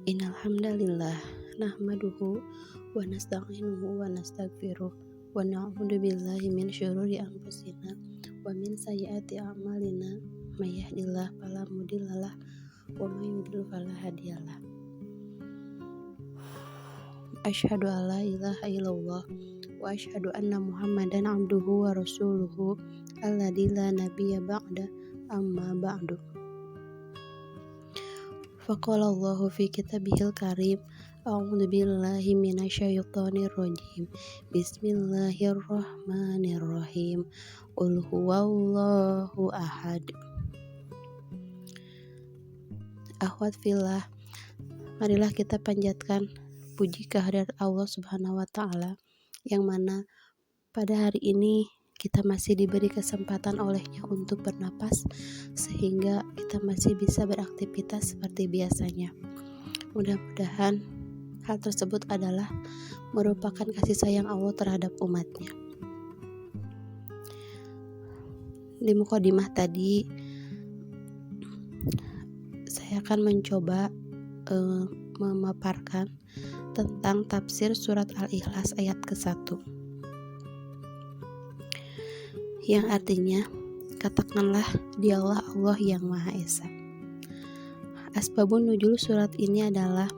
Innal hamdalillah nahmaduhu wa nasta'inuhu wa nastaghfiruh wa na'udzu billahi min syururi anfusina wa min sayyiati a'malina may yahdihillahu fala mudhillalah wa may yudhlil fala hadiyalah. Asyhadu an la ilaha illallah wa asyhadu anna Muhammadan abduhu wa rasuluhu alladzi la nabiyya ba'da amma ba'du. Faqala Allahu fi kitabihil karim a'udzu billahi minasyaitonir rajim. Bismillahirrahmanirrahim. Qul huwallahu ahad. Akhwat fillah, marilah kita panjatkan puji kehadirat Allah Subhanahu wa taala yang mana pada hari ini kita masih diberi kesempatan olehnya untuk bernapas sehingga kita masih bisa beraktivitas seperti biasanya. Mudah-mudahan hal tersebut adalah merupakan kasih sayang Allah terhadap umatnya. Di mukadimah tadi saya akan mencoba memaparkan tentang tafsir surat Al-Ikhlas ayat ke-1 yang artinya, katakanlah dialah Allah yang Maha Esa. Asbabun nuzul surat ini adalah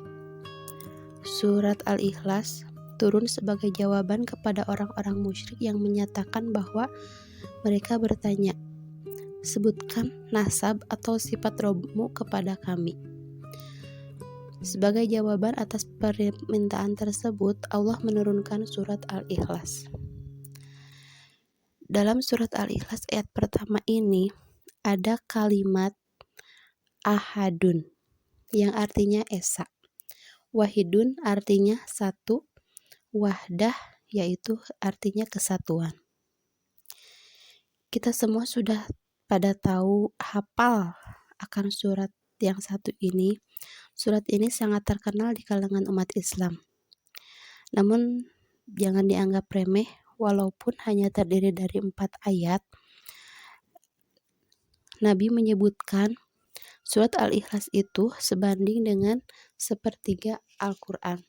surat Al-Ikhlas turun sebagai jawaban kepada orang-orang musyrik yang menyatakan bahwa mereka bertanya, sebutkan nasab atau sifat Rabbmu kepada kami. Sebagai jawaban atas permintaan tersebut, Allah menurunkan surat Al-Ikhlas. Dalam surat Al-Ikhlas ayat pertama ini ada kalimat ahadun yang artinya esa. Wahidun artinya satu. Wahdah yaitu artinya kesatuan. Kita semua sudah pada tahu hafal akan surat yang satu ini. Surat ini sangat terkenal di kalangan umat Islam. Namun jangan dianggap remeh. Walaupun hanya terdiri dari 4 ayat, Nabi menyebutkan surat Al-Ikhlas itu sebanding dengan sepertiga Al-Quran.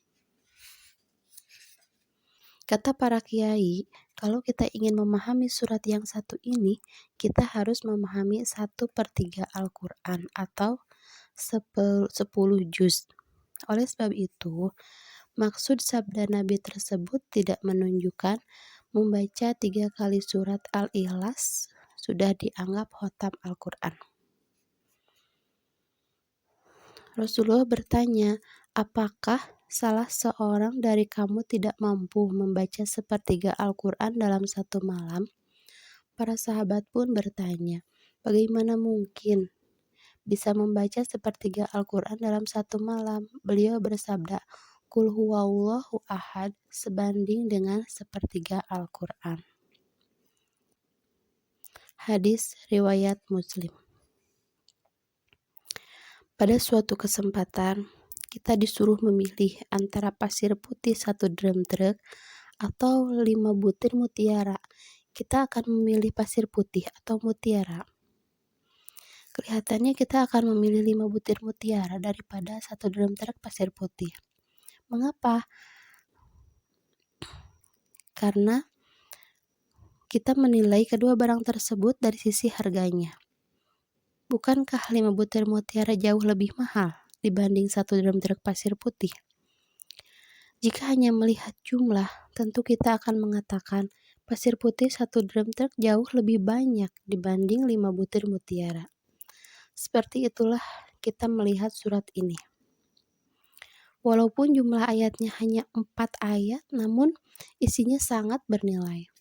Kata para kiai, kalau kita ingin memahami surat yang satu ini, kita harus memahami 1/3 Al-Quran atau 10 juz. Oleh sebab itu, maksud sabda Nabi tersebut tidak menunjukkan membaca 3 kali surat Al-Ikhlas sudah dianggap khatam Al-Quran. Rasulullah bertanya, apakah salah seorang dari kamu tidak mampu membaca 1/3 Al-Quran dalam satu malam? Para sahabat pun bertanya, bagaimana mungkin bisa membaca 1/3 Al-Quran dalam satu malam? Beliau bersabda, Qul huwallahu ahad sebanding dengan 1/3 Al-Quran. Hadis riwayat Muslim. Pada suatu kesempatan, kita disuruh memilih antara pasir putih 1 drum truk atau 5 butir mutiara. Kita akan memilih pasir putih atau mutiara. Kelihatannya kita akan memilih 5 butir mutiara daripada 1 drum truk pasir putih. Mengapa? Karena kita menilai kedua barang tersebut dari sisi harganya. Bukankah 5 butir mutiara jauh lebih mahal dibanding 1 drum truk pasir putih? Jika hanya melihat jumlah, tentu kita akan mengatakan pasir putih 1 drum truk jauh lebih banyak dibanding 5 butir mutiara. Seperti itulah kita melihat surat ini. Walaupun jumlah ayatnya hanya 4 ayat, namun isinya sangat bernilai.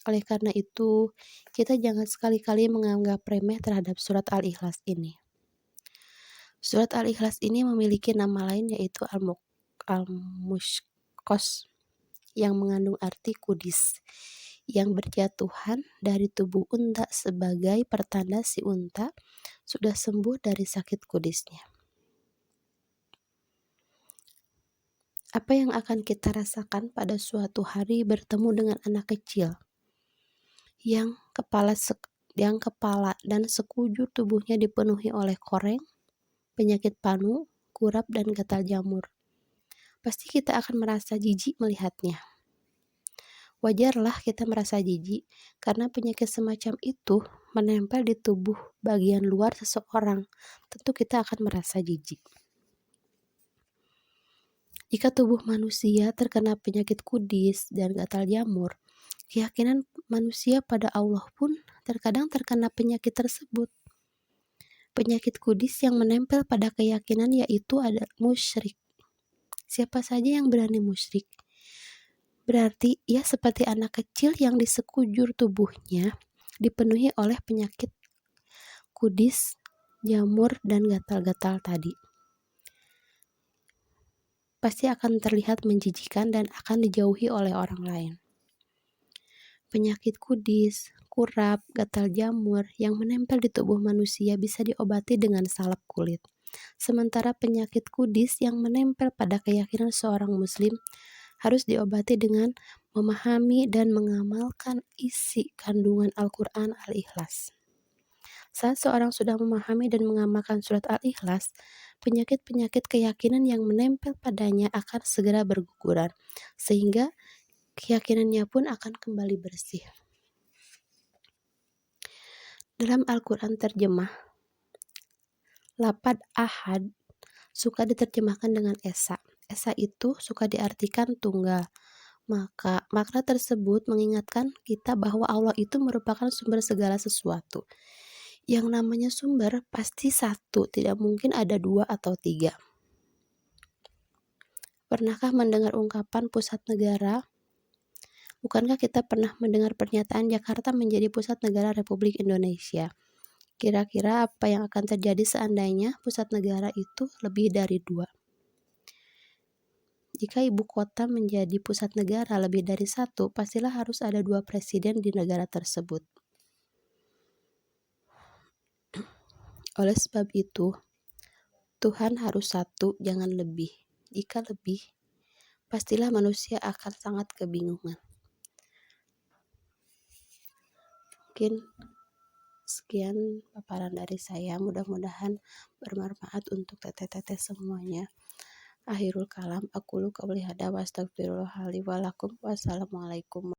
Oleh karena itu, kita jangan sekali-kali menganggap remeh terhadap surat Al-Ikhlas ini. Surat Al-Ikhlas ini memiliki nama lain yaitu Al-Mushkos yang mengandung arti kudis, yang berjatuhan dari tubuh unta sebagai pertanda si unta sudah sembuh dari sakit kudisnya. Apa yang akan kita rasakan pada suatu hari bertemu dengan anak kecil yang kepala dan sekujur tubuhnya dipenuhi oleh koreng, penyakit panu, kurap, dan gatal jamur. Pasti kita akan merasa jijik melihatnya. Wajarlah kita merasa jijik, karena penyakit semacam itu menempel di tubuh bagian luar seseorang. Tentu kita akan merasa jijik. Jika tubuh manusia terkena penyakit kudis dan gatal jamur, keyakinan manusia pada Allah pun terkadang terkena penyakit tersebut. Penyakit kudis yang menempel pada keyakinan yaitu ada musyrik. Siapa saja yang berani musyrik? Berarti ia seperti anak kecil yang di sekujur tubuhnya dipenuhi oleh penyakit kudis, jamur, dan gatal-gatal tadi. Pasti akan terlihat menjijikan dan akan dijauhi oleh orang lain. Penyakit kudis, kurap, gatal jamur yang menempel di tubuh manusia bisa diobati dengan salep kulit. Sementara penyakit kudis yang menempel pada keyakinan seorang muslim harus diobati dengan memahami dan mengamalkan isi kandungan Al-Quran Al-Ikhlas. Saat seorang sudah memahami dan mengamalkan surat Al-Ikhlas, penyakit-penyakit keyakinan yang menempel padanya akan segera berguguran, sehingga keyakinannya pun akan kembali bersih. Dalam Al-Quran terjemah, lapad ahad suka diterjemahkan dengan esa. Esa itu suka diartikan tunggal. Maka makna tersebut mengingatkan kita bahwa Allah itu merupakan sumber segala sesuatu. Yang namanya sumber pasti satu, tidak mungkin ada dua atau tiga. Pernahkah mendengar ungkapan pusat negara? Bukankah kita pernah mendengar pernyataan Jakarta menjadi pusat negara Republik Indonesia? Kira-kira apa yang akan terjadi seandainya pusat negara itu lebih dari dua? Jika ibu kota menjadi pusat negara lebih dari satu, pastilah harus ada dua presiden di negara tersebut. Oleh sebab itu, Tuhan harus satu, jangan lebih. Jika lebih, pastilah manusia akan sangat kebingungan. Mungkin sekian paparan dari saya, mudah-mudahan bermanfaat untuk teteh-teteh semuanya. Akhirul kalam, aqulu qouli hadza wa astaghfirullah li wa lakum. Wassalamualaikum.